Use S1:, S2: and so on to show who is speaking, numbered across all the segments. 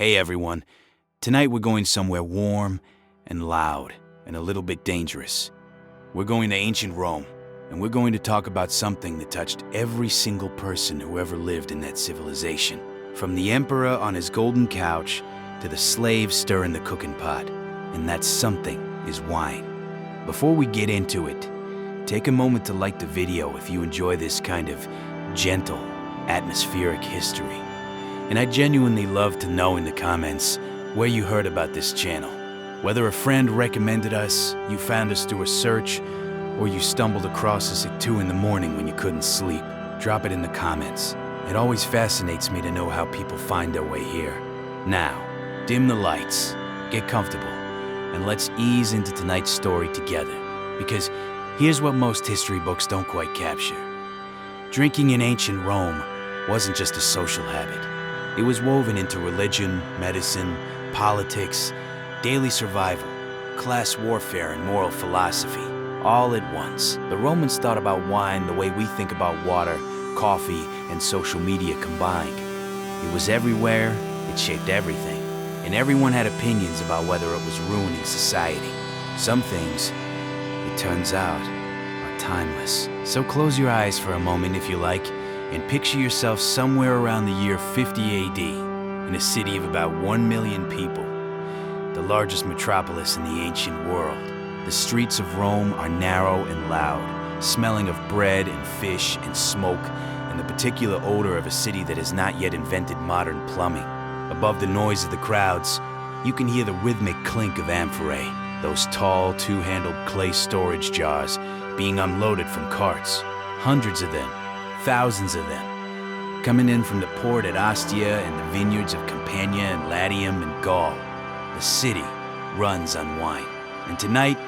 S1: Hey everyone, tonight we're going somewhere warm and loud and a little bit dangerous. We're going to ancient Rome, and we're going to talk about something that touched every single person who ever lived in that civilization. From the emperor on his golden couch to the slave stirring the cooking pot. And that something is wine. Before we get into it, take a moment to like the video if you enjoy this kind of gentle, atmospheric history. And I genuinely love to know in the comments where you heard about this channel. Whether a friend recommended us, you found us through a search, or you stumbled across us at 2 in the morning when you couldn't sleep. Drop it in the comments. It always fascinates me to know how people find their way here. Now, dim the lights, get comfortable, and let's ease into tonight's story together. Because here's what most history books don't quite capture. Drinking in ancient Rome wasn't just a social habit. It was woven into religion, medicine, politics, daily survival, class warfare, and moral philosophy, all at once. The Romans thought about wine the way we think about water, coffee, and social media combined. It was everywhere, it shaped everything, and everyone had opinions about whether it was ruining society. Some things, it turns out, are timeless. So close your eyes for a moment if you like, and picture yourself somewhere around the year 50 AD, in a city of about 1 million people, the largest metropolis in the ancient world. The streets of Rome are narrow and loud, smelling of bread and fish and smoke, and the particular odor of a city that has not yet invented modern plumbing. Above the noise of the crowds, you can hear the rhythmic clink of amphorae, those tall, two-handled clay storage jars being unloaded from carts. Hundreds of them, thousands of them, coming in from the port at Ostia and the vineyards of Campania and Latium and Gaul. The city runs on wine. And tonight,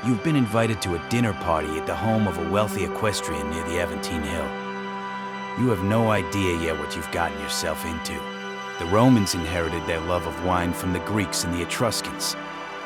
S1: you've been invited to a dinner party at the home of a wealthy equestrian near the Aventine Hill. You have no idea yet what you've gotten yourself into. The Romans inherited their love of wine from the Greeks and the Etruscans,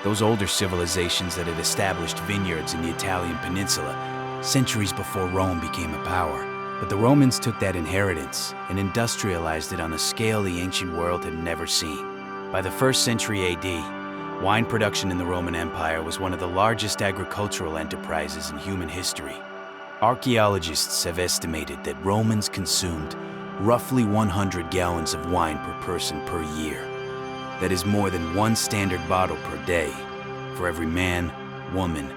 S1: those older civilizations that had established vineyards in the Italian peninsula centuries before Rome became a power. But the Romans took that inheritance and industrialized it on a scale the ancient world had never seen. By the 1st century AD, wine production in the Roman Empire was one of the largest agricultural enterprises in human history. Archaeologists have estimated that Romans consumed roughly 100 gallons of wine per person per year. That is more than 1 standard bottle per day for every man, woman,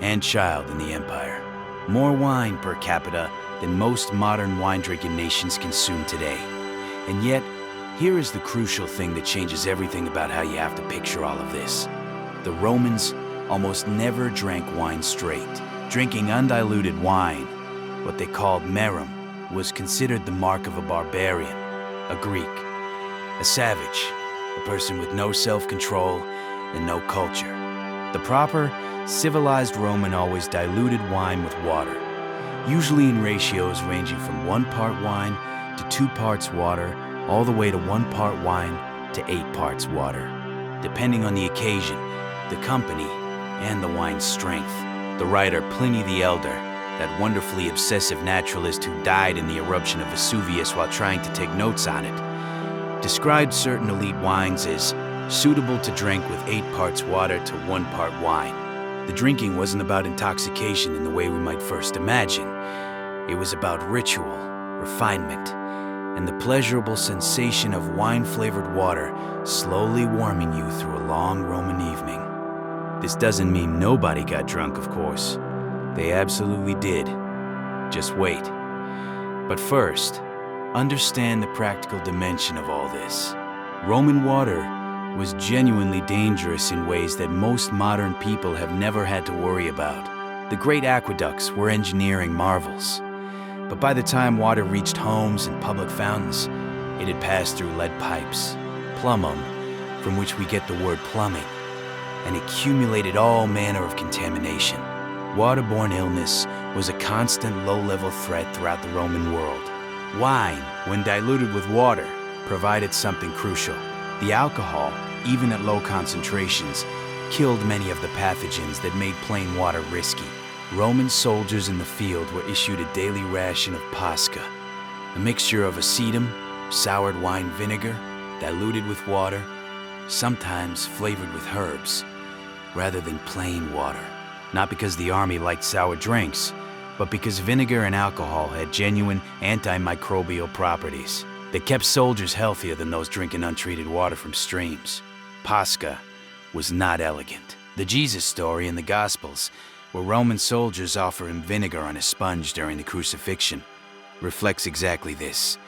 S1: and child in the empire. More wine per capita than most modern wine-drinking nations consume today. And yet, here is the crucial thing that changes everything about how you have to picture all of this. The Romans almost never drank wine straight. Drinking undiluted wine, what they called merum, was considered the mark of a barbarian, a Greek, a savage, a person with no self-control and no culture. The proper, civilized Roman always diluted wine with water, usually in ratios ranging from 1 part wine to 2 parts water, all the way to 1 part wine to 8 parts water, depending on the occasion, the company, and the wine's strength. The writer Pliny the Elder, that wonderfully obsessive naturalist who died in the eruption of Vesuvius while trying to take notes on it, described certain elite wines as suitable to drink with 8 parts water to 1 part wine. The drinking wasn't about intoxication in the way we might first imagine. It was about ritual, refinement, and the pleasurable sensation of wine-flavored water slowly warming you through a long Roman evening. This doesn't mean nobody got drunk, of course. They absolutely did. Just wait. But first, understand the practical dimension of all this. Roman water was genuinely dangerous in ways that most modern people have never had to worry about. The great aqueducts were engineering marvels. But by the time water reached homes and public fountains, it had passed through lead pipes, plumbum, from which we get the word plumbing, and accumulated all manner of contamination. Waterborne illness was a constant low-level threat throughout the Roman world. Wine, when diluted with water, provided something crucial. The alcohol, even at low concentrations, killed many of the pathogens that made plain water risky. Roman soldiers in the field were issued a daily ration of pasca, a mixture of acetum, soured wine vinegar, diluted with water, sometimes flavored with herbs, rather than plain water. Not because the army liked sour drinks, but because vinegar and alcohol had genuine antimicrobial properties that kept soldiers healthier than those drinking untreated water from streams. Pascha was not elegant. The Jesus story in the Gospels, where Roman soldiers offer him vinegar on a sponge during the crucifixion, reflects exactly this.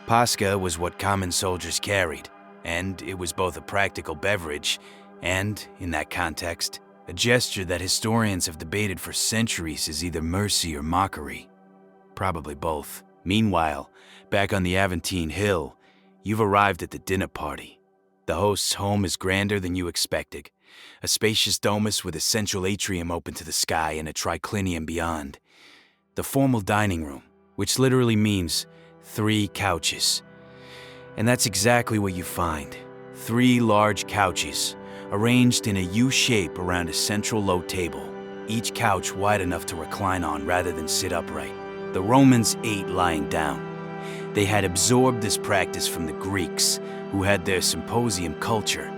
S1: Pascha was what common soldiers carried, and it was both a practical beverage and, in that context, a gesture that historians have debated for centuries is either mercy or mockery. Probably both. Meanwhile, back on the Aventine Hill, you've arrived at the dinner party. The host's home is grander than you expected. A spacious domus with a central atrium open to the sky and a triclinium beyond. The formal dining room, which literally means 3 couches. And that's exactly what you find. 3 large couches, arranged in a U shape around a central low table, each couch wide enough to recline on rather than sit upright. The Romans ate lying down. They had absorbed this practice from the Greeks, who had their symposium culture,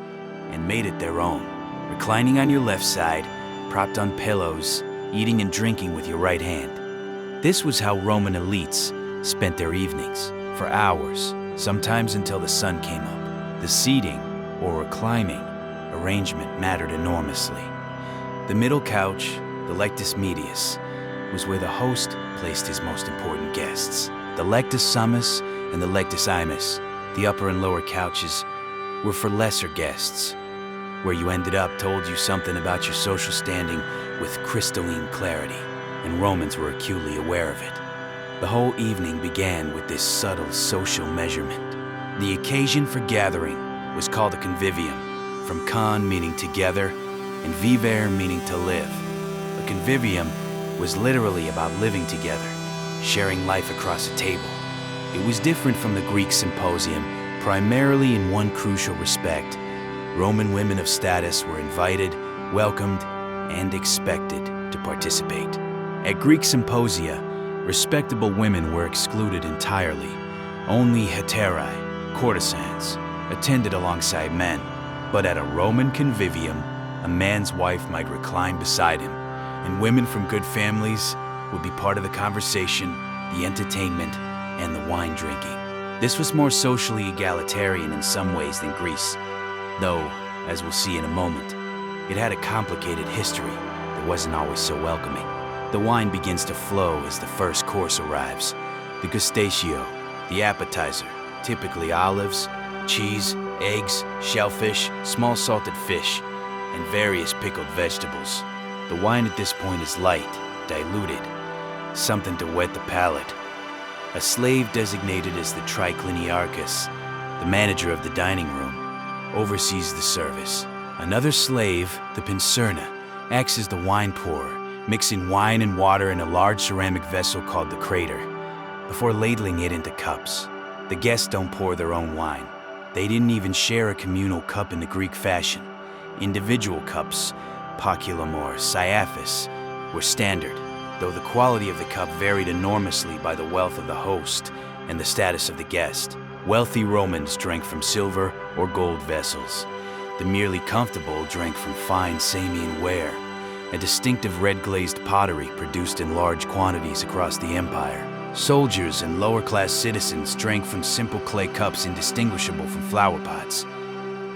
S1: and made it their own. Reclining on your left side, propped on pillows, eating and drinking with your right hand. This was how Roman elites spent their evenings, for hours, sometimes until the sun came up. The seating, or reclining, arrangement mattered enormously. The middle couch, the lectus medius, was where the host placed his most important guests. The lectus summus and the lectus imus, the upper and lower couches, were for lesser guests. Where you ended up told you something about your social standing with crystalline clarity, and Romans were acutely aware of it. The whole evening began with this subtle social measurement. The occasion for gathering was called a convivium, from con meaning together and vivere meaning to live. A convivium was literally about living together, sharing life across a table. It was different from the Greek symposium, primarily in one crucial respect. Roman women of status were invited, welcomed, and expected to participate. At Greek symposia, respectable women were excluded entirely. Only heterae, courtesans, attended alongside men. But at a Roman convivium, a man's wife might recline beside him, and women from good families would be part of the conversation, the entertainment, and the wine drinking. This was more socially egalitarian in some ways than Greece, though, as we'll see in a moment, it had a complicated history that wasn't always so welcoming. The wine begins to flow as the first course arrives. The gustatio, the appetizer, typically olives, cheese, eggs, shellfish, small salted fish, and various pickled vegetables. The wine at this point is light, diluted, something to wet the palate. A slave designated as the tricliniarchus, the manager of the dining room, oversees the service. Another slave, the pincerna, acts as the wine pourer, mixing wine and water in a large ceramic vessel called the crater, before ladling it into cups. The guests don't pour their own wine. They didn't even share a communal cup in the Greek fashion. Individual cups, poculum or syaphis, were standard, though the quality of the cup varied enormously by the wealth of the host and the status of the guest. Wealthy Romans drank from silver or gold vessels. The merely comfortable drank from fine Samian ware, a distinctive red-glazed pottery produced in large quantities across the empire. Soldiers and lower-class citizens drank from simple clay cups indistinguishable from flower pots.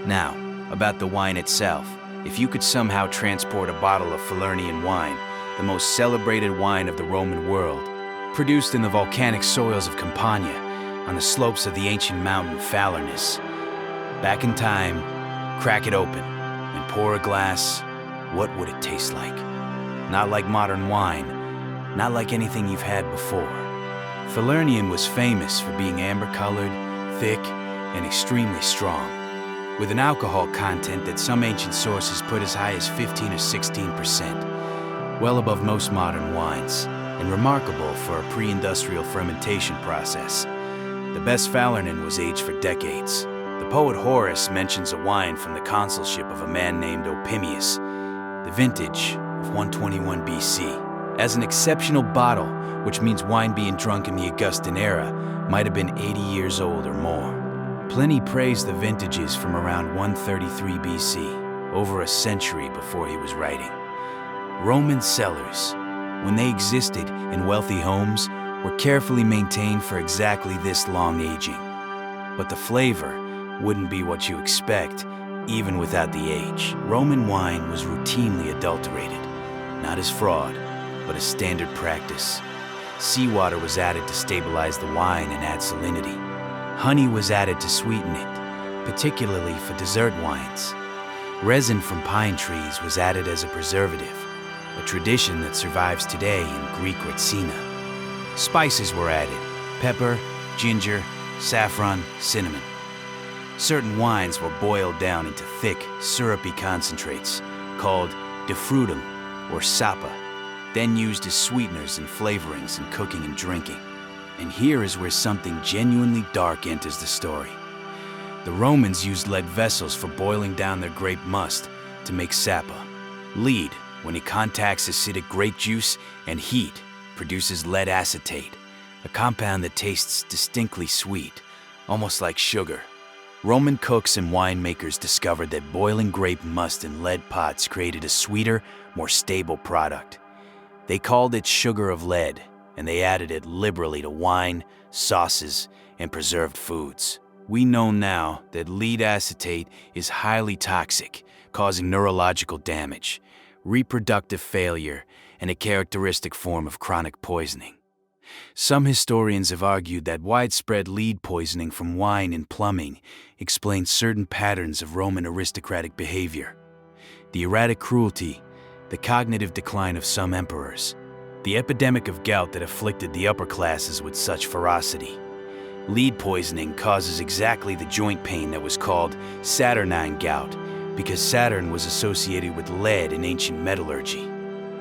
S1: Now, about the wine itself. If you could somehow transport a bottle of Falernian wine, the most celebrated wine of the Roman world, produced in the volcanic soils of Campania, on the slopes of the ancient mountain Falernus, back in time, crack it open and pour a glass, what would it taste like? Not like modern wine, not like anything you've had before. Falernian was famous for being amber-colored, thick, and extremely strong, with an alcohol content that some ancient sources put as high as 15 or 16%, well above most modern wines, and remarkable for a pre-industrial fermentation process. The best Falernian was aged for decades. The poet Horace mentions a wine from the consulship of a man named Opimius, the vintage of 121 BC, as an exceptional bottle, which means wine being drunk in the Augustan era, might have been 80 years old or more. Pliny praised the vintages from around 133 BC, over a century before he was writing. Roman cellars, when they existed in wealthy homes, were carefully maintained for exactly this long aging. But the flavor wouldn't be what you expect, even without the age. Roman wine was routinely adulterated, not as fraud, but as standard practice. Seawater was added to stabilize the wine and add salinity. Honey was added to sweeten it, particularly for dessert wines. Resin from pine trees was added as a preservative, a tradition that survives today in Greek retsina. Spices were added: pepper, ginger, saffron, cinnamon. Certain wines were boiled down into thick, syrupy concentrates called defrutum or sapa, then used as sweeteners and flavorings in cooking and drinking. And here is where something genuinely dark enters the story. The Romans used lead vessels for boiling down their grape must to make sapa. Lead, when it contacts acidic grape juice and heat, produces lead acetate, a compound that tastes distinctly sweet, almost like sugar. Roman cooks and winemakers discovered that boiling grape must in lead pots created a sweeter, more stable product. They called it sugar of lead, and they added it liberally to wine, sauces, and preserved foods. We know now that lead acetate is highly toxic, causing neurological damage, reproductive failure, and a characteristic form of chronic poisoning. Some historians have argued that widespread lead poisoning from wine and plumbing explains certain patterns of Roman aristocratic behavior. The erratic cruelty, the cognitive decline of some emperors, the epidemic of gout that afflicted the upper classes with such ferocity. Lead poisoning causes exactly the joint pain that was called Saturnine gout, because Saturn was associated with lead in ancient metallurgy.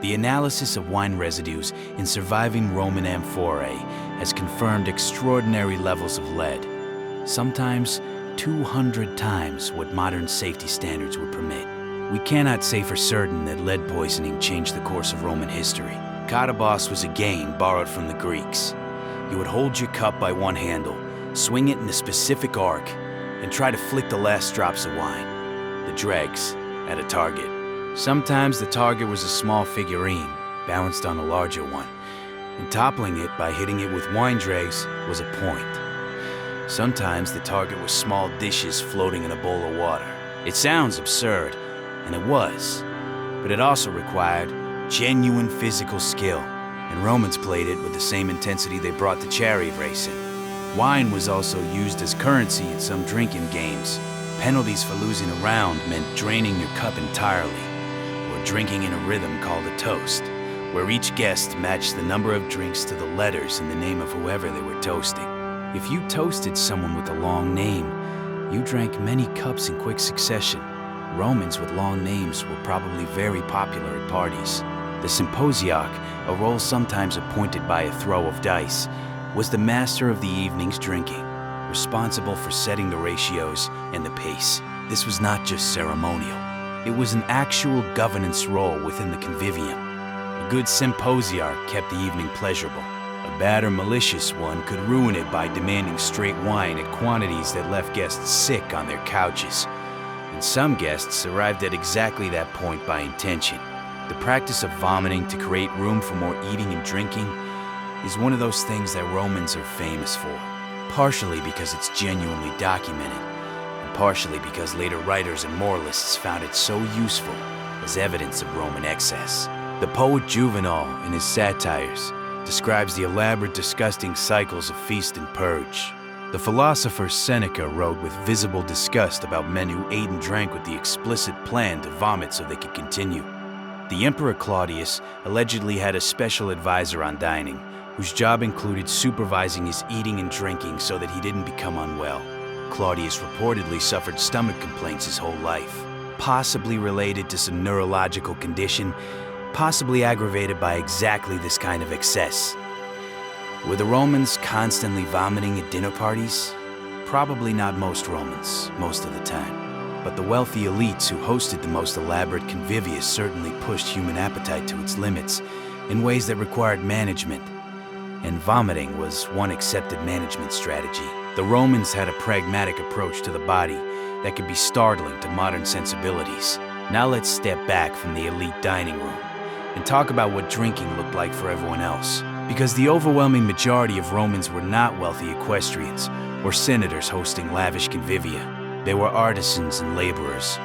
S1: The analysis of wine residues in surviving Roman amphorae has confirmed extraordinary levels of lead, sometimes 200 times what modern safety standards would permit. We cannot say for certain that lead poisoning changed the course of Roman history. Katabos was a game borrowed from the Greeks. You would hold your cup by one handle, swing it in a specific arc, and try to flick the last drops of wine, the dregs, at a target. Sometimes the target was a small figurine, balanced on a larger one, and toppling it by hitting it with wine dregs was a point. Sometimes the target was small dishes floating in a bowl of water. It sounds absurd, and it was, but it also required genuine physical skill, and Romans played it with the same intensity they brought to chariot racing. Wine was also used as currency in some drinking games. Penalties for losing a round meant draining your cup entirely, or drinking in a rhythm called a toast, where each guest matched the number of drinks to the letters in the name of whoever they were toasting. If you toasted someone with a long name, you drank many cups in quick succession. Romans with long names were probably very popular at parties. The symposiarch, a role sometimes appointed by a throw of dice, was the master of the evening's drinking, responsible for setting the ratios and the pace. This was not just ceremonial. It was an actual governance role within the convivium. A good symposiarch kept the evening pleasurable. A bad or malicious one could ruin it by demanding straight wine at quantities that left guests sick on their couches. And some guests arrived at exactly that point by intention. The practice of vomiting to create room for more eating and drinking is one of those things that Romans are famous for, partially because it's genuinely documented, and partially because later writers and moralists found it so useful as evidence of Roman excess. The poet Juvenal, in his satires, describes the elaborate, disgusting cycles of feast and purge. The philosopher Seneca wrote with visible disgust about men who ate and drank with the explicit plan to vomit so they could continue. The Emperor Claudius allegedly had a special advisor on dining, whose job included supervising his eating and drinking so that he didn't become unwell. Claudius reportedly suffered stomach complaints his whole life, possibly related to some neurological condition, possibly aggravated by exactly this kind of excess. Were the Romans constantly vomiting at dinner parties? Probably not most Romans, most of the time. But the wealthy elites who hosted the most elaborate convivia certainly pushed human appetite to its limits in ways that required management. And vomiting was one accepted management strategy. The Romans had a pragmatic approach to the body that could be startling to modern sensibilities. Now let's step back from the elite dining room and talk about what drinking looked like for everyone else. Because the overwhelming majority of Romans were not wealthy equestrians or senators hosting lavish convivia. They were artisans and laborers,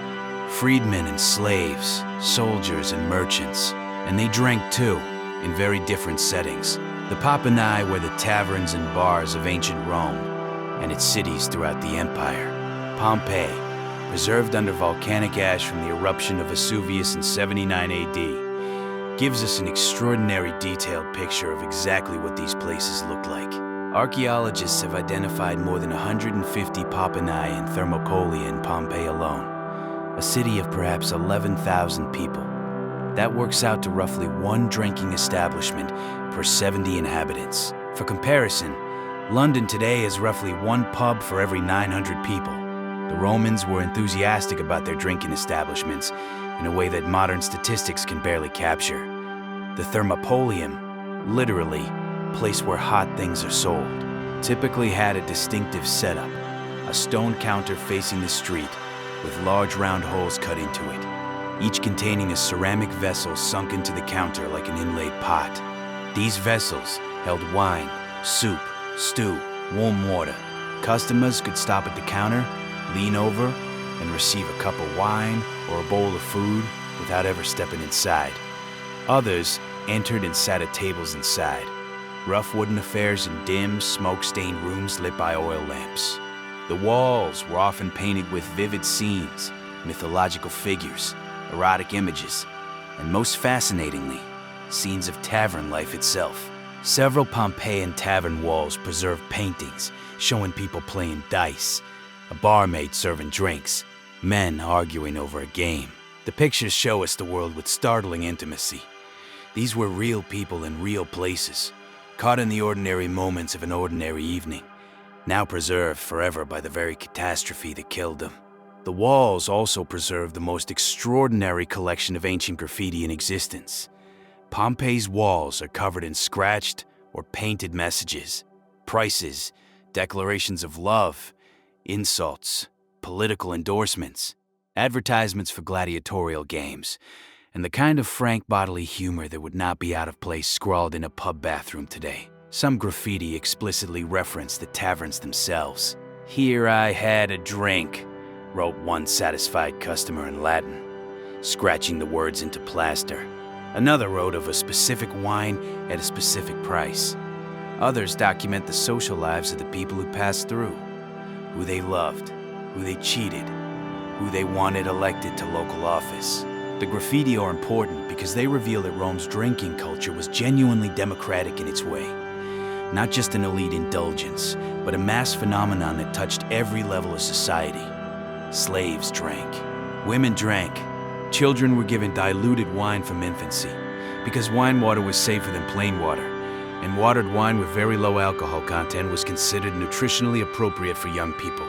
S1: freedmen and slaves, soldiers and merchants, and they drank too, in very different settings. The Papanae were the taverns and bars of ancient Rome and its cities throughout the empire. Pompeii, preserved under volcanic ash from the eruption of Vesuvius in 79 AD, gives us an extraordinary detailed picture of exactly what these places looked like. Archaeologists have identified more than 150 Papanae in Thermopylae and Pompeii alone, a city of perhaps 11,000 people. That works out to roughly one drinking establishment per 70 inhabitants. For comparison, London today is roughly one pub for every 900 people. The Romans were enthusiastic about their drinking establishments in a way that modern statistics can barely capture. The Thermopolium, literally, place where hot things are sold, typically had a distinctive setup, a stone counter facing the street with large round holes cut into it, each containing a ceramic vessel sunk into the counter like an inlaid pot. These vessels held wine, soup, stew, warm water. Customers could stop at the counter, lean over, and receive a cup of wine or a bowl of food without ever stepping inside. Others entered and sat at tables inside, rough wooden affairs in dim, smoke-stained rooms lit by oil lamps. The walls were often painted with vivid scenes, mythological figures, erotic images, and most fascinatingly, scenes of tavern life itself. Several Pompeian tavern walls preserve paintings showing people playing dice, a barmaid serving drinks, men arguing over a game. The pictures show us the world with startling intimacy. These were real people in real places, caught in the ordinary moments of an ordinary evening, now preserved forever by the very catastrophe that killed them. The walls also preserve the most extraordinary collection of ancient graffiti in existence. Pompeii's walls are covered in scratched or painted messages, prices, declarations of love, insults, political endorsements, advertisements for gladiatorial games, and the kind of frank bodily humor that would not be out of place scrawled in a pub bathroom today. Some graffiti explicitly reference the taverns themselves. "Here I had a drink," wrote one satisfied customer in Latin, scratching the words into plaster. Another wrote of a specific wine at a specific price. Others document the social lives of the people who passed through, who they loved, who they cheated, who they wanted elected to local office. The graffiti are important because they reveal that Rome's drinking culture was genuinely democratic in its way. Not just an elite indulgence, but a mass phenomenon that touched every level of society. Slaves drank. Women drank. Children were given diluted wine from infancy because wine water was safer than plain water, and watered wine with very low alcohol content was considered nutritionally appropriate for young people.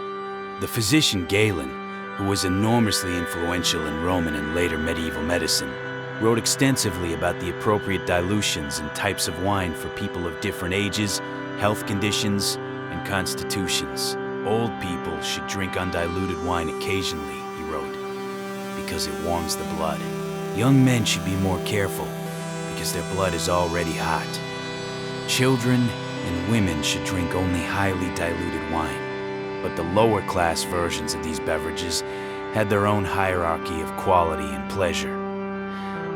S1: The physician Galen, who was enormously influential in Roman and later medieval medicine, wrote extensively about the appropriate dilutions and types of wine for people of different ages, health conditions, and constitutions. Old people should drink undiluted wine occasionally, he wrote, because it warms the blood. Young men should be more careful because their blood is already hot. Children and women should drink only highly diluted wine, but the lower class versions of these beverages had their own hierarchy of quality and pleasure.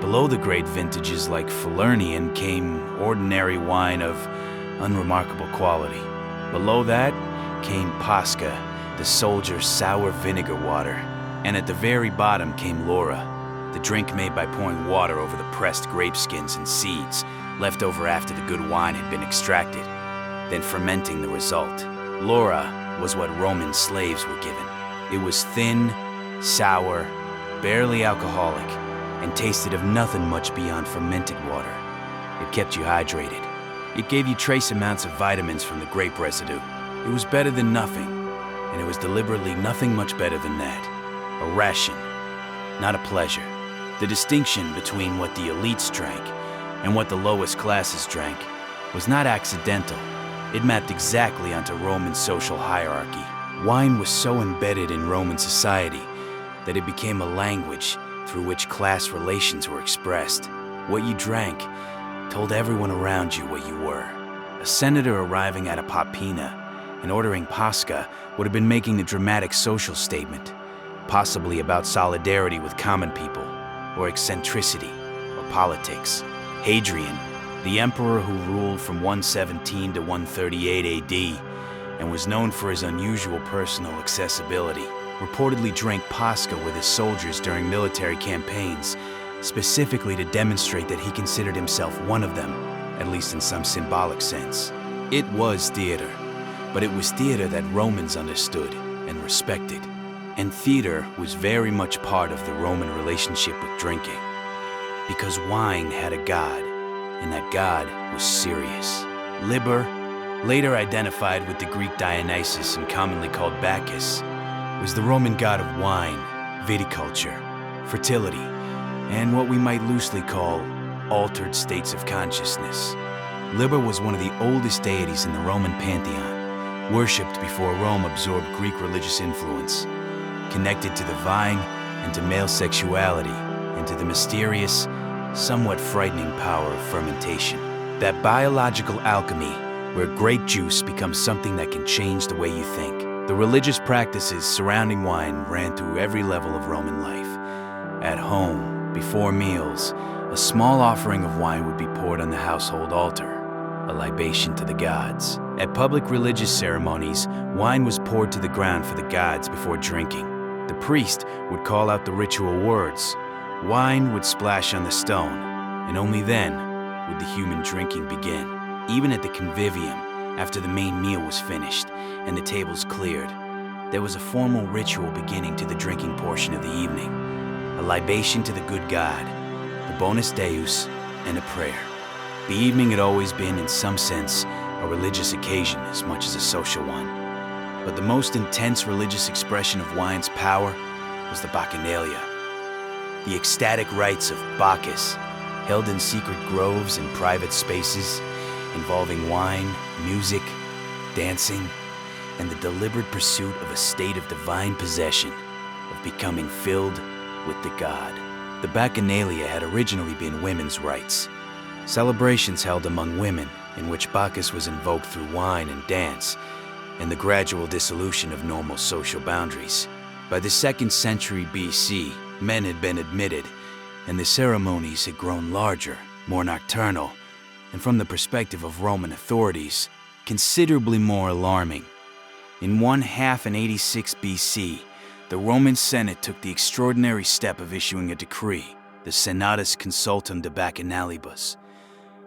S1: Below the great vintages like Falernian came ordinary wine of unremarkable quality. Below that came Pasca, the soldier's sour vinegar water. And at the very bottom came Laura, the drink made by pouring water over the pressed grape skins and seeds left over after the good wine had been extracted, then fermenting the result. Laura was what Roman slaves were given. It was thin, sour, barely alcoholic, and tasted of nothing much beyond fermented water. It kept you hydrated. It gave you trace amounts of vitamins from the grape residue. It was better than nothing, and it was deliberately nothing much better than that. A ration, not a pleasure. The distinction between what the elites drank and what the lowest classes drank was not accidental. It mapped exactly onto Roman social hierarchy. Wine was so embedded in Roman society that it became a language through which class relations were expressed. What you drank told everyone around you what you were. A senator arriving at a popina and ordering pasca would have been making a dramatic social statement, possibly about solidarity with common people, or eccentricity, or politics. Hadrian, the emperor who ruled from 117 to 138 AD and was known for his unusual personal accessibility, reportedly drank pasca with his soldiers during military campaigns, specifically to demonstrate that he considered himself one of them, at least in some symbolic sense. It was theater, but it was theater that Romans understood and respected. And theater was very much part of the Roman relationship with drinking, because wine had a god, and that god was serious. Liber, later identified with the Greek Dionysus and commonly called Bacchus, was the Roman god of wine, viticulture, fertility, and what we might loosely call altered states of consciousness. Liber was one of the oldest deities in the Roman pantheon, worshipped before Rome absorbed Greek religious influence, connected to the vine and to male sexuality, and to the mysterious, somewhat frightening power of fermentation. That biological alchemy where grape juice becomes something that can change the way you think. The religious practices surrounding wine ran through every level of Roman life. At home, before meals, a small offering of wine would be poured on the household altar, a libation to the gods. At public religious ceremonies, wine was poured to the ground for the gods before drinking. The priest would call out the ritual words. Wine would splash on the stone, and only then would the human drinking begin. Even at the convivium, after the main meal was finished and the tables cleared, there was a formal ritual beginning to the drinking portion of the evening, a libation to the good God, the bonus deus, and a prayer. The evening had always been, in some sense, a religious occasion as much as a social one. But the most intense religious expression of wine's power was the bacchanalia. The ecstatic rites of Bacchus, held in secret groves and private spaces, involving wine, music, dancing, and the deliberate pursuit of a state of divine possession, of becoming filled with the god. The bacchanalia had originally been women's rites, celebrations held among women in which Bacchus was invoked through wine and dance, and the gradual dissolution of normal social boundaries. By the 2nd century BC, men had been admitted, and the ceremonies had grown larger, more nocturnal, and from the perspective of Roman authorities, considerably more alarming. In 186 BC, the Roman Senate took the extraordinary step of issuing a decree, the Senatus Consultum de Bacchanalibus,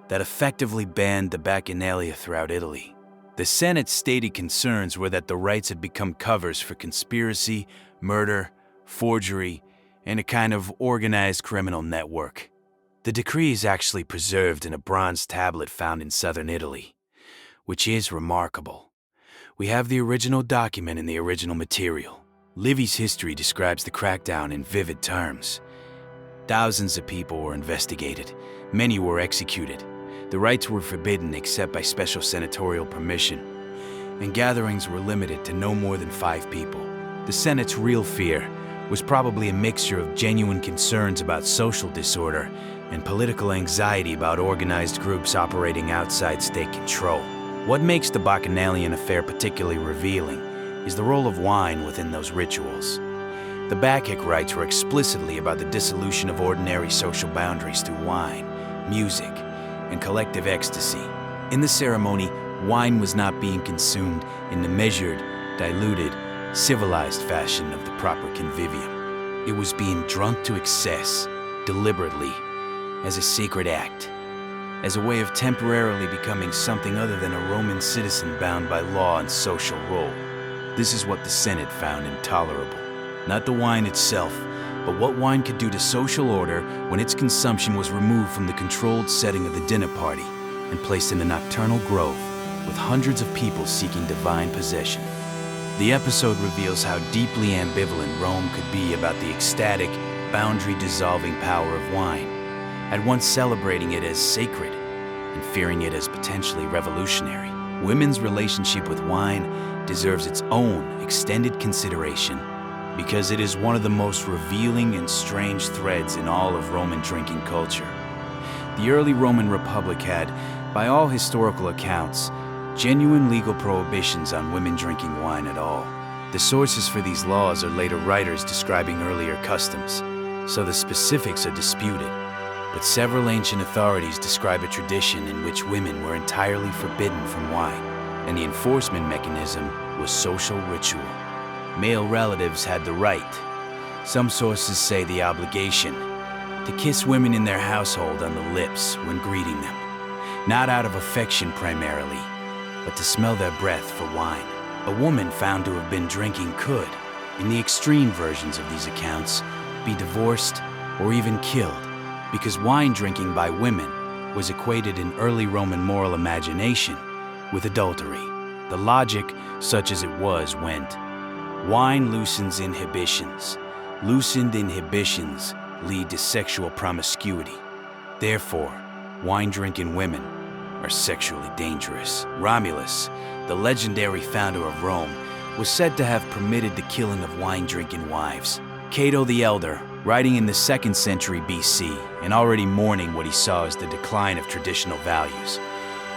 S1: that effectively banned the bacchanalia throughout Italy. The Senate's stated concerns were that the rites had become covers for conspiracy, murder, forgery, and a kind of organized criminal network. The decree is actually preserved in a bronze tablet found in southern Italy, which is remarkable. We have the original document and the original material. Livy's history describes the crackdown in vivid terms. Thousands of people were investigated. Many were executed. The rites were forbidden except by special senatorial permission, and gatherings were limited to no more than 5 people. The Senate's real fear was probably a mixture of genuine concerns about social disorder and political anxiety about organized groups operating outside state control. What makes the Bacchanalian affair particularly revealing is the role of wine within those rituals. The Bacchic rites were explicitly about the dissolution of ordinary social boundaries through wine, music, and collective ecstasy. In the ceremony, wine was not being consumed in the measured, diluted, civilized fashion of the proper convivium. It was being drunk to excess, deliberately, as a sacred act, as a way of temporarily becoming something other than a Roman citizen bound by law and social role. This is what the Senate found intolerable. Not the wine itself, but what wine could do to social order when its consumption was removed from the controlled setting of the dinner party and placed in a nocturnal grove with hundreds of people seeking divine possession. The episode reveals how deeply ambivalent Rome could be about the ecstatic, boundary-dissolving power of wine, at once celebrating it as sacred and fearing it as potentially revolutionary. women's relationship with wine deserves its own extended consideration because it is one of the most revealing and strange threads in all of Roman drinking culture. The early Roman Republic had, by all historical accounts, genuine legal prohibitions on women drinking wine at all. The sources for these laws are later writers describing earlier customs, so the specifics are disputed. But several ancient authorities describe a tradition in which women were entirely forbidden from wine, and the enforcement mechanism was social ritual. Male relatives had the right, some sources say the obligation, to kiss women in their household on the lips when greeting them, not out of affection primarily, but to smell their breath for wine. A woman found to have been drinking could, in the extreme versions of these accounts, be divorced or even killed, because wine drinking by women was equated in early Roman moral imagination with adultery. The logic, such as it was, went, wine loosens inhibitions. Loosened inhibitions lead to sexual promiscuity. Therefore, wine-drinking women are sexually dangerous. Romulus, the legendary founder of Rome, was said to have permitted the killing of wine-drinking wives. Cato the Elder, writing in the 2nd century BC and already mourning what he saw as the decline of traditional values,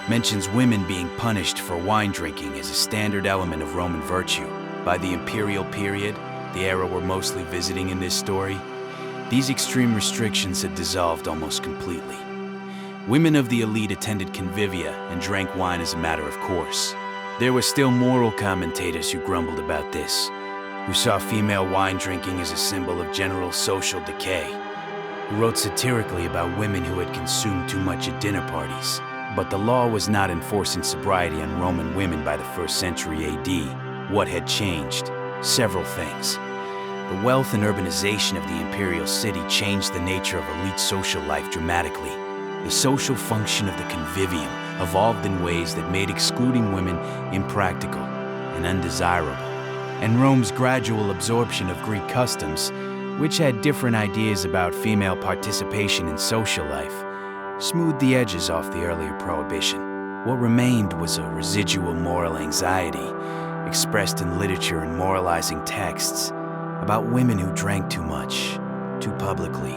S1: mentions women being punished for wine drinking as a standard element of Roman virtue. By the imperial period, the era we're mostly visiting in this story, these extreme restrictions had dissolved almost completely. Women of the elite attended convivia and drank wine as a matter of course. There were still moral commentators who grumbled about this, who saw female wine drinking as a symbol of general social decay, who wrote satirically about women who had consumed too much at dinner parties. But the law was not enforcing sobriety on Roman women by the 1st century AD. What had changed? Several things. The wealth and urbanization of the imperial city changed the nature of elite social life dramatically. The social function of the convivium evolved in ways that made excluding women impractical and undesirable. And Rome's gradual absorption of Greek customs, which had different ideas about female participation in social life, smoothed the edges off the earlier prohibition. What remained was a residual moral anxiety, expressed in literature and moralizing texts, about women who drank too much, too publicly,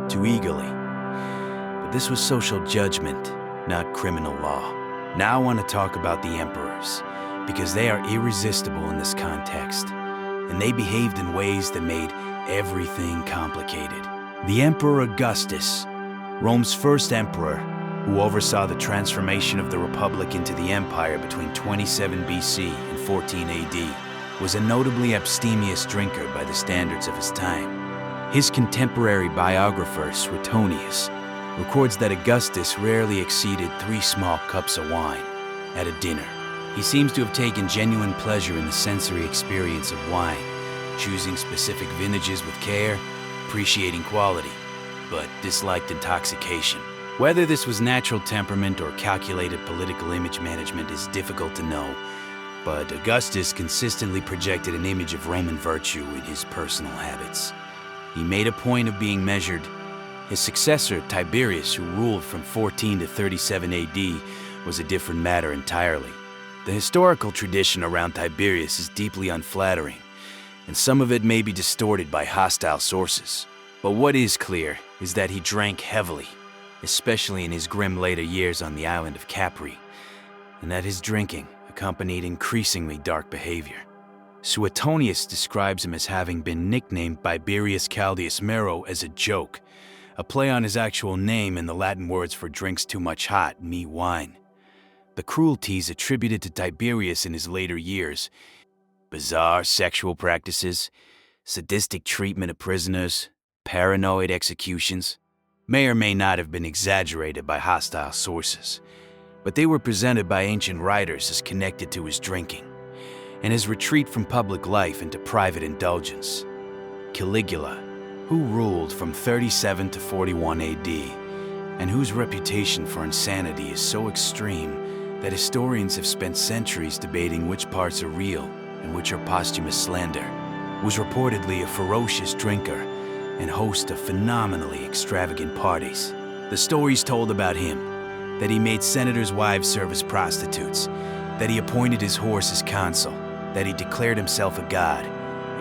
S1: too eagerly. But this was social judgment, not criminal law. Now I want to talk about the emperors, because they are irresistible in this context, and they behaved in ways that made everything complicated. The Emperor Augustus, Rome's first emperor, who oversaw the transformation of the Republic into the Empire between 27 BC and 14 AD, was a notably abstemious drinker by the standards of his time. His contemporary biographer, Suetonius, records that Augustus rarely exceeded 3 small cups of wine at a dinner. He seems to have taken genuine pleasure in the sensory experience of wine, choosing specific vintages with care, appreciating quality, but disliked intoxication. Whether this was natural temperament or calculated political image management is difficult to know, but Augustus consistently projected an image of Roman virtue in his personal habits. He made a point of being measured. His successor, Tiberius, who ruled from 14 to 37 AD, was a different matter entirely. The historical tradition around Tiberius is deeply unflattering, and some of it may be distorted by hostile sources. But what is clear is that he drank heavily, especially in his grim later years on the island of Capri, and that his drinking accompanied increasingly dark behavior. Suetonius describes him as having been nicknamed by Tiberius Caldius Mero as a joke, a play on his actual name and the Latin words for drinks too much hot, me wine. The cruelties attributed to Tiberius in his later years, bizarre sexual practices, sadistic treatment of prisoners, paranoid executions, may or may not have been exaggerated by hostile sources, but they were presented by ancient writers as connected to his drinking and his retreat from public life into private indulgence. Caligula, who ruled from 37 to 41 AD, and whose reputation for insanity is so extreme that historians have spent centuries debating which parts are real and which are posthumous slander, was reportedly a ferocious drinker and host of phenomenally extravagant parties. The stories told about him, that he made senators' wives serve as prostitutes, that he appointed his horse as consul, that he declared himself a god,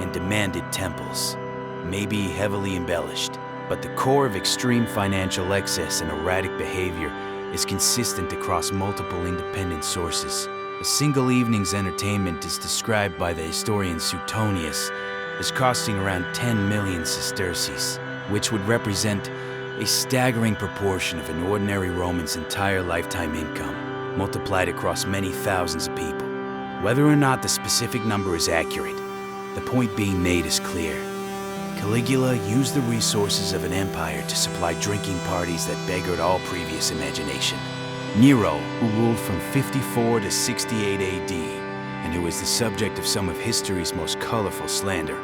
S1: and demanded temples, maybe heavily embellished. But the core of extreme financial excess and erratic behavior is consistent across multiple independent sources. A single evening's entertainment is described by the historian Suetonius as costing around 10 million sesterces, which would represent a staggering proportion of an ordinary Roman's entire lifetime income, multiplied across many thousands of people. Whether or not the specific number is accurate, the point being made is clear. Caligula used the resources of an empire to supply drinking parties that beggared all previous imagination. Nero, who ruled from 54 to 68 AD, and who is the subject of some of history's most colorful slander,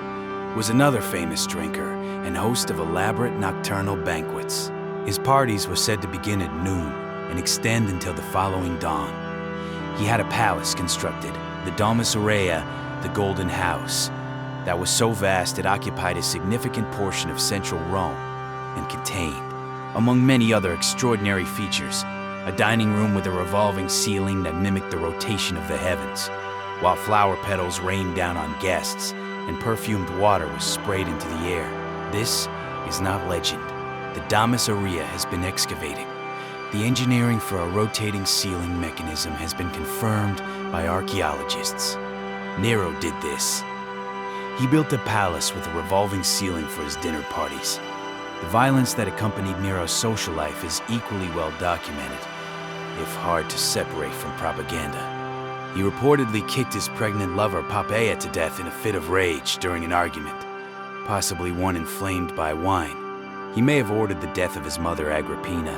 S1: was another famous drinker and host of elaborate nocturnal banquets. His parties were said to begin at noon and extend until the following dawn. He had a palace constructed, the Domus Aurea, the Golden House, that was so vast it occupied a significant portion of central Rome and contained, among many other extraordinary features, a dining room with a revolving ceiling that mimicked the rotation of the heavens, while flower petals rained down on guests and perfumed water was sprayed into the air. This is not legend. The Domus Aurea has been excavated. The engineering for a rotating ceiling mechanism has been confirmed by archaeologists. Nero did this. He built a palace with a revolving ceiling for his dinner parties. The violence that accompanied Nero's social life is equally well documented, if hard to separate from propaganda. He reportedly kicked his pregnant lover Poppaea to death in a fit of rage during an argument, possibly one inflamed by wine. He may have ordered the death of his mother Agrippina,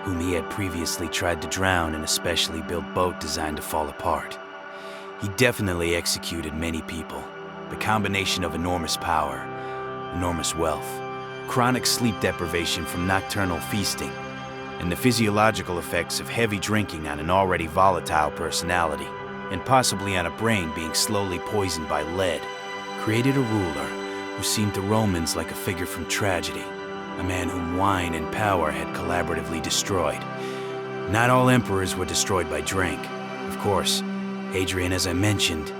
S1: whom he had previously tried to drown in a specially built boat designed to fall apart. He definitely executed many people. The combination of enormous power, enormous wealth, chronic sleep deprivation from nocturnal feasting, and the physiological effects of heavy drinking on an already volatile personality, and possibly on a brain being slowly poisoned by lead, created a ruler who seemed to Romans like a figure from tragedy, a man whom wine and power had collaboratively destroyed. Not all emperors were destroyed by drink. Of course, Hadrian, as I mentioned,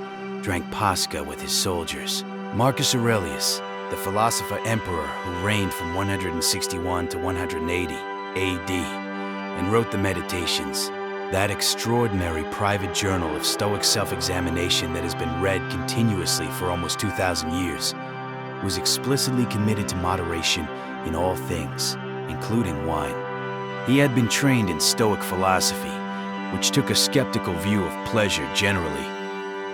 S1: drank Pascha with his soldiers. Marcus Aurelius, the philosopher emperor who reigned from 161 to 180 AD, and wrote the Meditations, that extraordinary private journal of Stoic self-examination that has been read continuously for almost 2,000 years, was explicitly committed to moderation in all things, including wine. He had been trained in Stoic philosophy, which took a skeptical view of pleasure generally,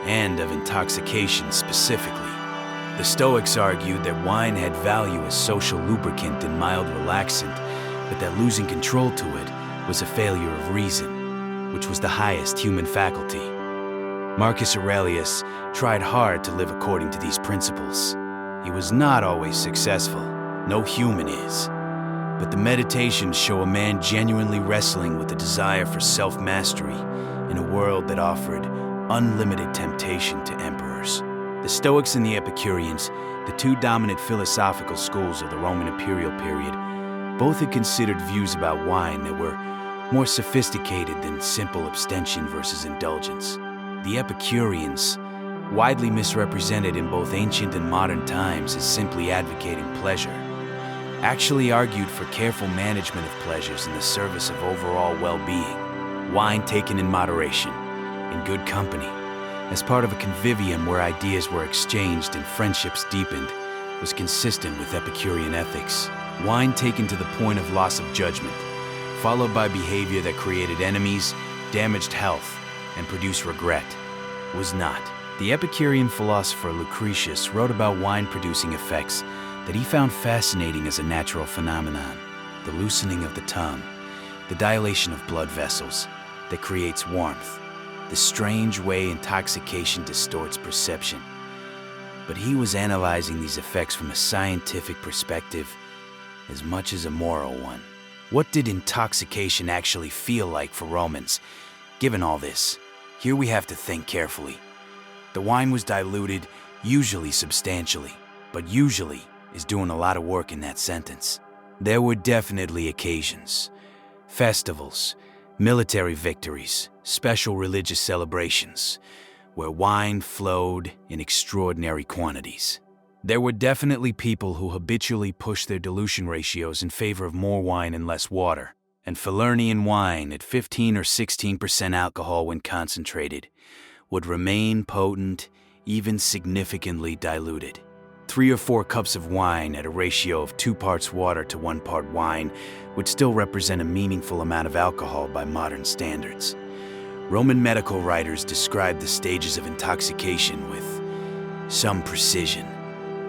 S1: and of intoxication specifically. The Stoics argued that wine had value as social lubricant and mild relaxant, but that losing control to it was a failure of reason, which was the highest human faculty. Marcus Aurelius tried hard to live according to these principles. He was not always successful. No human is. But the Meditations show a man genuinely wrestling with the desire for self-mastery in a world that offered unlimited temptation to emperors. The Stoics and the Epicureans, the two dominant philosophical schools of the Roman imperial period, both had considered views about wine that were more sophisticated than simple abstention versus indulgence. The Epicureans, widely misrepresented in both ancient and modern times as simply advocating pleasure, actually argued for careful management of pleasures in the service of overall well-being. Wine taken in moderation, in good company, as part of a convivium where ideas were exchanged and friendships deepened, was consistent with Epicurean ethics. Wine taken to the point of loss of judgment, followed by behavior that created enemies, damaged health, and produced regret, was not. The Epicurean philosopher Lucretius wrote about wine-producing effects that he found fascinating as a natural phenomenon: the loosening of the tongue, the dilation of blood vessels that creates warmth, the strange way intoxication distorts perception. But he was analyzing these effects from a scientific perspective as much as a moral one. What did intoxication actually feel like for Romans? Given all this, here we have to think carefully. The wine was diluted, usually substantially, but usually is doing a lot of work in that sentence. There were definitely occasions, festivals, Military victories, special religious celebrations, where wine flowed in extraordinary quantities. There were definitely people who habitually pushed their dilution ratios in favor of more wine and less water, and Falernian wine at 15 or 16% alcohol when concentrated would remain potent, even significantly diluted. 3 or 4 cups of wine at a ratio of 2 parts water to 1 part wine would still represent a meaningful amount of alcohol by modern standards. Roman medical writers described the stages of intoxication with some precision.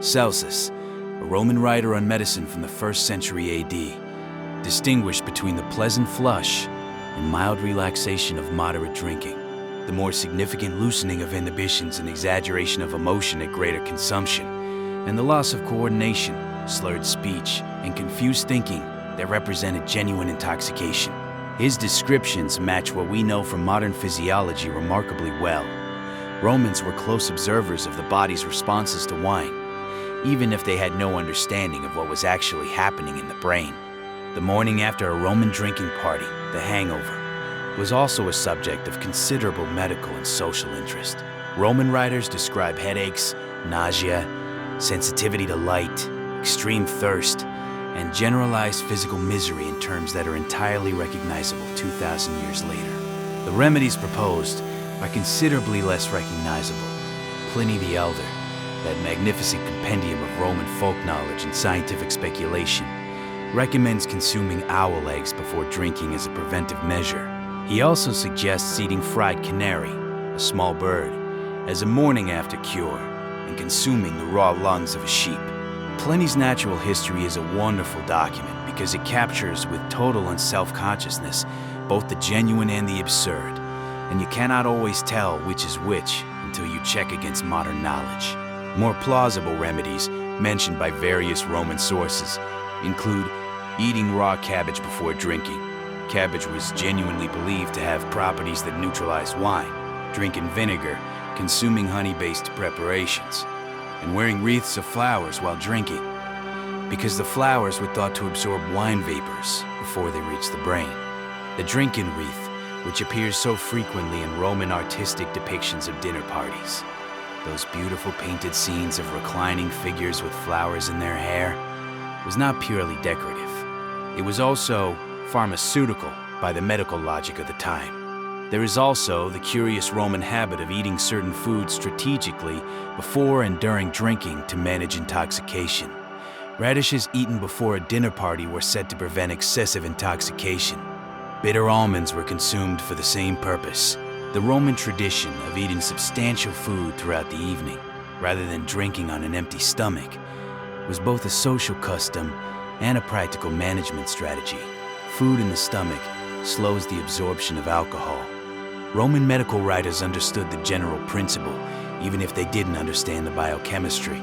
S1: Celsus, a Roman writer on medicine from the 1st century AD, distinguished between the pleasant flush and mild relaxation of moderate drinking, the more significant loosening of inhibitions and exaggeration of emotion at greater consumption, and the loss of coordination, slurred speech, and confused thinking that represented genuine intoxication. His descriptions match what we know from modern physiology remarkably well. Romans were close observers of the body's responses to wine, even if they had no understanding of what was actually happening in the brain. The morning after a Roman drinking party, the hangover, was also a subject of considerable medical and social interest. Roman writers describe headaches, nausea, sensitivity to light, extreme thirst, and generalized physical misery in terms that are entirely recognizable 2,000 years later. The remedies proposed are considerably less recognizable. Pliny the Elder, that magnificent compendium of Roman folk knowledge and scientific speculation, recommends consuming owl eggs before drinking as a preventive measure. He also suggests eating fried canary, a small bird, as a morning after cure, and consuming the raw lungs of a sheep. Pliny's natural history is a wonderful document because it captures with total and self-consciousness both the genuine and the absurd, and you cannot always tell which is which until you check against modern knowledge. More plausible remedies mentioned by various Roman sources include eating raw cabbage before drinking. Cabbage was genuinely believed to have properties that neutralized wine, drinking vinegar, consuming honey-based preparations, and wearing wreaths of flowers while drinking, because the flowers were thought to absorb wine vapors before they reached the brain. The drinking wreath, which appears so frequently in Roman artistic depictions of dinner parties, those beautiful painted scenes of reclining figures with flowers in their hair, was not purely decorative. It was also pharmaceutical by the medical logic of the time. There is also the curious Roman habit of eating certain foods strategically before and during drinking to manage intoxication. Radishes eaten before a dinner party were said to prevent excessive intoxication. Bitter almonds were consumed for the same purpose. The Roman tradition of eating substantial food throughout the evening, rather than drinking on an empty stomach, was both a social custom and a practical management strategy. Food in the stomach slows the absorption of alcohol. Roman medical writers understood the general principle, even if they didn't understand the biochemistry.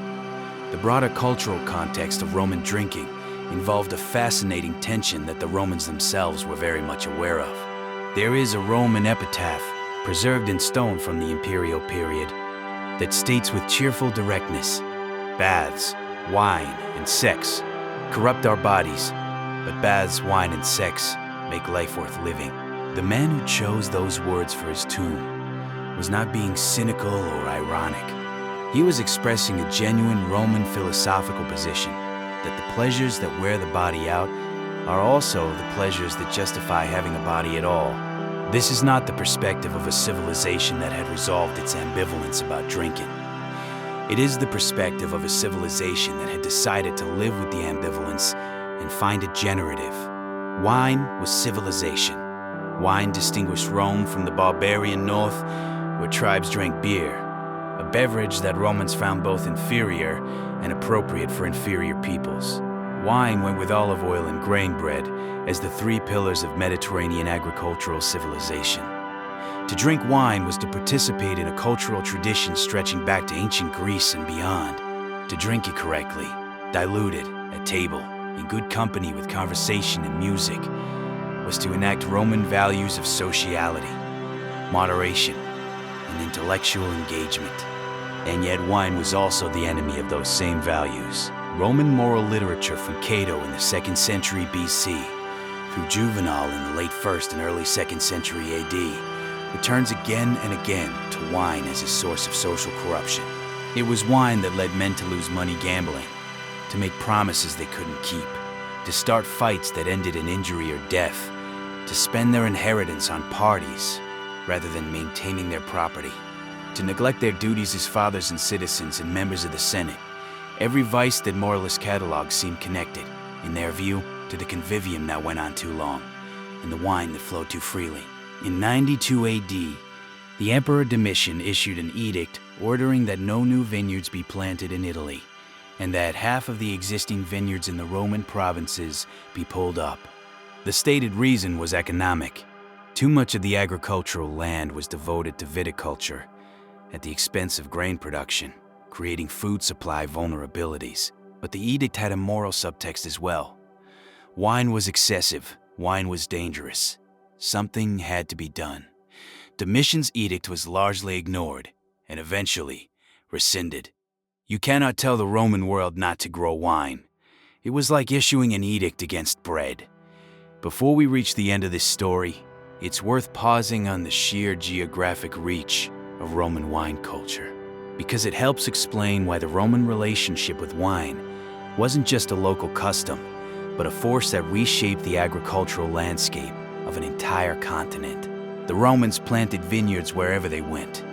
S1: The broader cultural context of Roman drinking involved a fascinating tension that the Romans themselves were very much aware of. There is a Roman epitaph preserved in stone from the imperial period that states with cheerful directness, "Baths, wine, and sex corrupt our bodies, but baths, wine, and sex make life worth living." The man who chose those words for his tomb was not being cynical or ironic. He was expressing a genuine Roman philosophical position that the pleasures that wear the body out are also the pleasures that justify having a body at all. This is not the perspective of a civilization that had resolved its ambivalence about drinking. It is the perspective of a civilization that had decided to live with the ambivalence and find it generative. Wine was civilization. Wine distinguished Rome from the barbarian north, where tribes drank beer, a beverage that Romans found both inferior and appropriate for inferior peoples. Wine went with olive oil and grain bread as the 3 pillars of Mediterranean agricultural civilization. To drink wine was to participate in a cultural tradition stretching back to ancient Greece and beyond. To drink it correctly, diluted, at table, in good company with conversation and music, was to enact Roman values of sociality, moderation, and intellectual engagement. And yet wine was also the enemy of those same values. Roman moral literature from Cato in the 2nd century BC through Juvenal in the late 1st and early 2nd century AD, returns again and again to wine as a source of social corruption. It was wine that led men to lose money gambling, to make promises they couldn't keep, to start fights that ended in injury or death, to spend their inheritance on parties rather than maintaining their property, to neglect their duties as fathers and citizens and members of the Senate. Every vice that moralists cataloged seemed connected, in their view, to the convivium that went on too long, and the wine that flowed too freely. In 92 AD, the Emperor Domitian issued an edict ordering that no new vineyards be planted in Italy, and that half of the existing vineyards in the Roman provinces be pulled up. The stated reason was economic. Too much of the agricultural land was devoted to viticulture, at the expense of grain production, creating food supply vulnerabilities. But the edict had a moral subtext as well. Wine was excessive, wine was dangerous. Something had to be done. Domitian's edict was largely ignored, and eventually rescinded. You cannot tell the Roman world not to grow wine. It was like issuing an edict against bread. Before we reach the end of this story, it's worth pausing on the sheer geographic reach of Roman wine culture, because it helps explain why the Roman relationship with wine wasn't just a local custom, but a force that reshaped the agricultural landscape of an entire continent. The Romans planted vineyards wherever they went.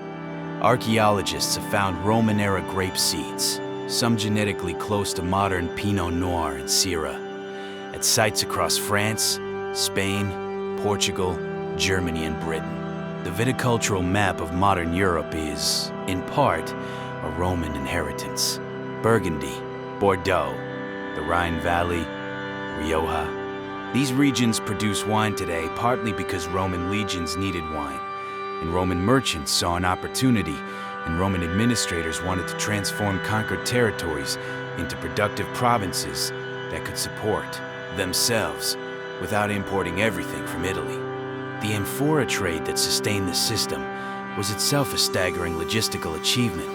S1: Archaeologists have found Roman-era grape seeds, some genetically close to modern Pinot Noir and Syrah, at sites across France, Spain, Portugal, Germany, and Britain. The viticultural map of modern Europe is, in part, a Roman inheritance. Burgundy, Bordeaux, the Rhine Valley, Rioja. These regions produce wine today partly because Roman legions needed wine, and Roman merchants saw an opportunity, and Roman administrators wanted to transform conquered territories into productive provinces that could support themselves without importing everything from Italy. The amphora trade that sustained the system was itself a staggering logistical achievement.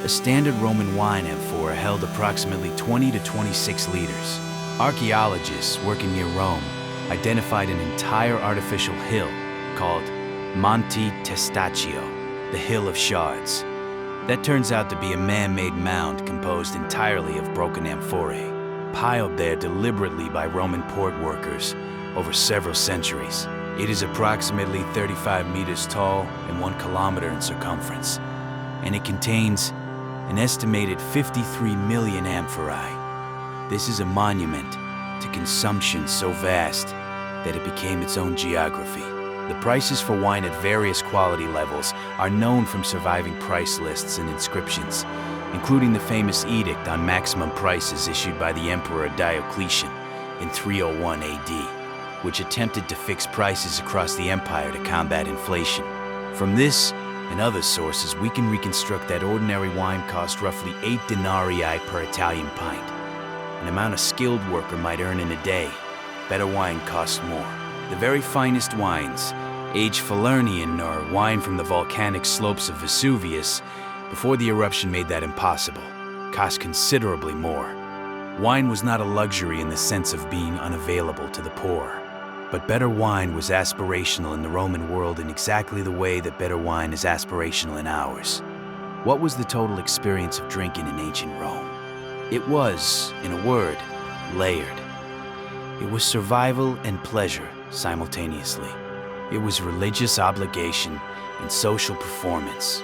S1: A standard Roman wine amphora held approximately 20 to 26 liters. Archaeologists working near Rome identified an entire artificial hill called Monte Testaccio, the Hill of Shards. That turns out to be a man-made mound composed entirely of broken amphorae, piled there deliberately by Roman port workers over several centuries. It is approximately 35 meters tall and 1 kilometer in circumference, and it contains an estimated 53 million amphorae. This is a monument to consumption so vast that it became its own geography. The prices for wine at various quality levels are known from surviving price lists and inscriptions, including the famous edict on maximum prices issued by the Emperor Diocletian in 301 AD, which attempted to fix prices across the empire to combat inflation. From this and other sources, we can reconstruct that ordinary wine cost roughly 8 denarii per Italian pint, an amount a skilled worker might earn in a day. Better wine costs more. The very finest wines, aged Falernian or wine from the volcanic slopes of Vesuvius, before the eruption made that impossible, cost considerably more. Wine was not a luxury in the sense of being unavailable to the poor. But better wine was aspirational in the Roman world in exactly the way that better wine is aspirational in ours. What was the total experience of drinking in ancient Rome? It was, in a word, layered. It was survival and pleasure simultaneously. It was religious obligation and social performance.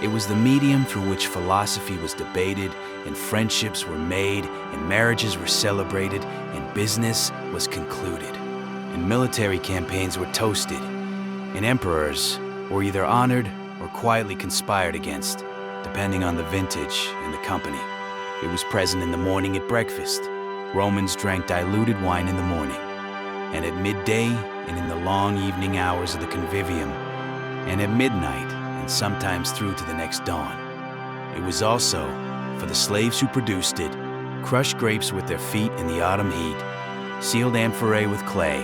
S1: It was the medium through which philosophy was debated and friendships were made and marriages were celebrated and business was concluded. And military campaigns were toasted, and emperors were either honored or quietly conspired against, depending on the vintage and the company. It was present in the morning at breakfast. Romans drank diluted wine in the morning, and at midday and in the long evening hours of the convivium, and at midnight and sometimes through to the next dawn. It was also, for the slaves who produced it, crushed grapes with their feet in the autumn heat, sealed amphorae with clay,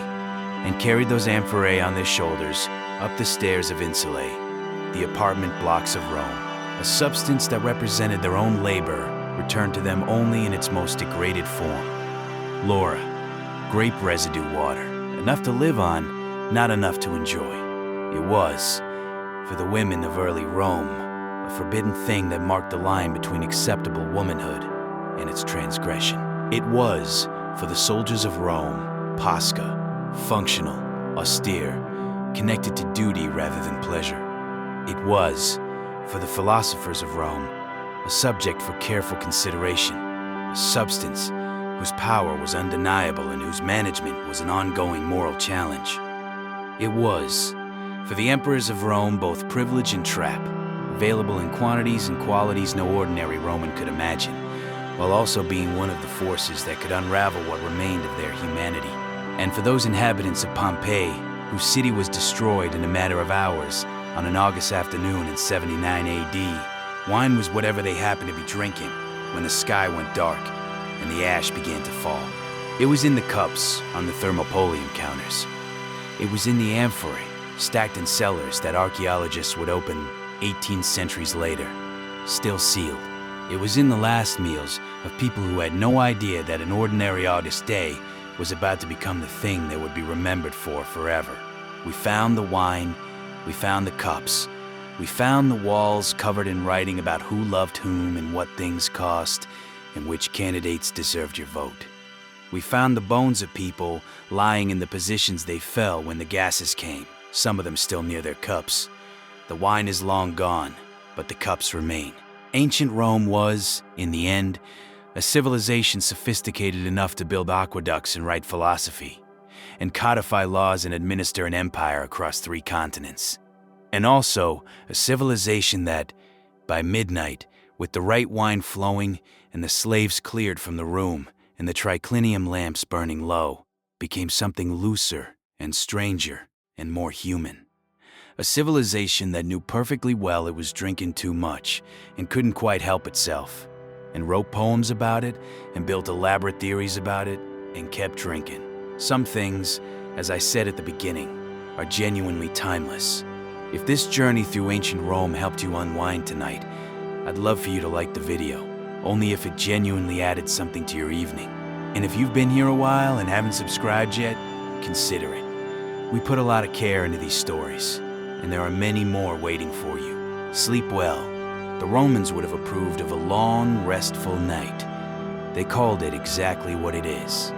S1: and carried those amphorae on their shoulders up the stairs of insulae, the apartment blocks of Rome. A substance that represented their own labor returned to them only in its most degraded form. Laura, grape residue water, enough to live on, not enough to enjoy. It was, for the women of early Rome, a forbidden thing that marked the line between acceptable womanhood and its transgression. It was, for the soldiers of Rome, Pascha, functional, austere, connected to duty rather than pleasure. It was, for the philosophers of Rome, a subject for careful consideration, a substance whose power was undeniable and whose management was an ongoing moral challenge. It was, for the emperors of Rome, both privilege and trap, available in quantities and qualities no ordinary Roman could imagine, while also being one of the forces that could unravel what remained of their humanity. And for those inhabitants of Pompeii, whose city was destroyed in a matter of hours on an August afternoon in 79 AD, wine was whatever they happened to be drinking when the sky went dark and the ash began to fall. It was in the cups on the thermopolium counters. It was in the amphorae, stacked in cellars that archaeologists would open 18 centuries later, still sealed. It was in the last meals of people who had no idea that an ordinary August day was about to become the thing they would be remembered for forever. We found the wine, we found the cups, we found the walls covered in writing about who loved whom and what things cost and which candidates deserved your vote. We found the bones of people lying in the positions they fell when the gases came, some of them still near their cups. The wine is long gone, but the cups remain. Ancient Rome was, in the end, a civilization sophisticated enough to build aqueducts and write philosophy, and codify laws and administer an empire across 3 continents. And also a civilization that, by midnight, with the right wine flowing and the slaves cleared from the room and the triclinium lamps burning low, became something looser and stranger and more human. A civilization that knew perfectly well it was drinking too much and couldn't quite help itself, and wrote poems about it and built elaborate theories about it and kept drinking. Some things, as I said at the beginning, are genuinely timeless. If this journey through ancient Rome helped you unwind tonight, I'd love for you to like the video, only if it genuinely added something to your evening. And if you've been here a while and haven't subscribed yet, consider it. We put a lot of care into these stories, and there are many more waiting for you. Sleep well. The Romans would have approved of a long, restful night. They called it exactly what it is.